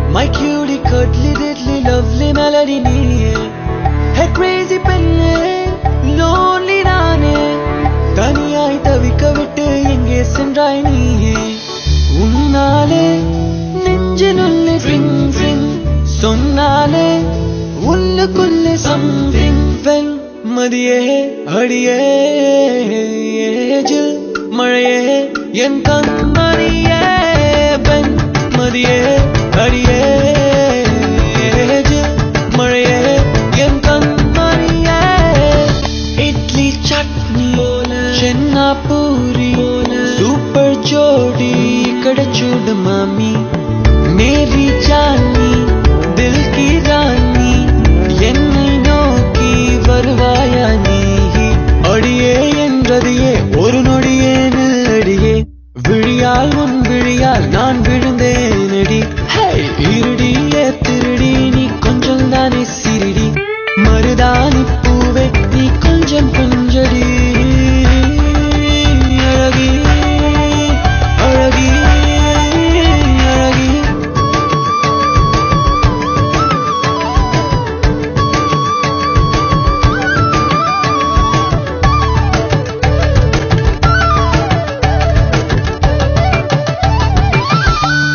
My cutie, cuddly, diddly, lovely melody நீயே. Hey crazy பெண்ணே, lonely நானே. தனியாய் தவிக்க விட்டு எங்கே சென்றாய் நீயே. உன்னாலே நெஞ்சினுள்ளே fling fling சொன்னாலே உள்ளுக்குள்ளே something வெண் மதியே அடியே ஏஜில் மழையே என் கண்மணியே வெண் மதியே அடியே மழையே என் கண்மணியே இட்லி சட்னி சென்னா பூரி சூப்பர் ஜோடி கிடைச்சுடு மாமி மேரி ஜானி தில் கி ராணி என்னை நோக்கி வருவாயா நீ அடியே என்றதையே ஒரு நொடியே நில்லடியே விழியால் உன் விழியால் நான் விழுந்தேனடி இருடியே திருடி நீ கொஞ்சம் தானே சிரிடி மருதாணி பூவே நீ கொஞ்சம் கொஞ்சடி அழகி அழகி அழகி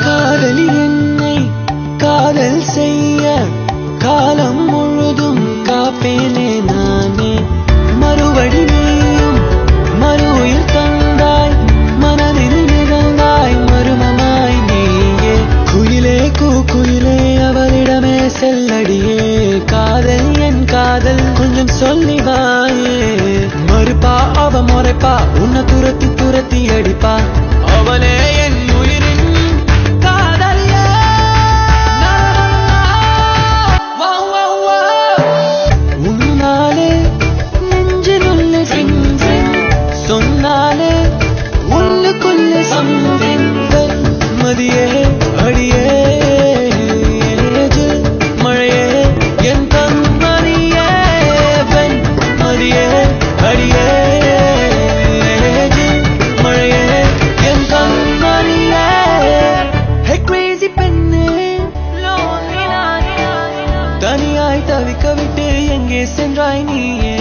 காதலி என்னை காதல் செய்ய காலம் முழுதும் காப்பேனே நானே மறுபடி நீயும் மறு உயிர் தந்தாய் மனதில் நிகழ்ந்தாய் மருமமாய் நீயே குயிலே குயிலே அவளிடமே செல்லடியே காதல் என் காதல் கொஞ்சம் சொல்லி வாயே மறுப்பா அவ முறைப்பா உன்னை துரத்தி துரத்தி அடிப்பா அவளே என் உயிரின் சொன்னாலே உள்ளுக்குள்ளே something மதியே அடியே மழையே என் கண்மணியே வெண் மதியே அடியே மழையே என் கண்மணியே Hey crazy பெண்ணே தனியாய் தவிக்க விட்டு எங்கே சென்றாய் நீயே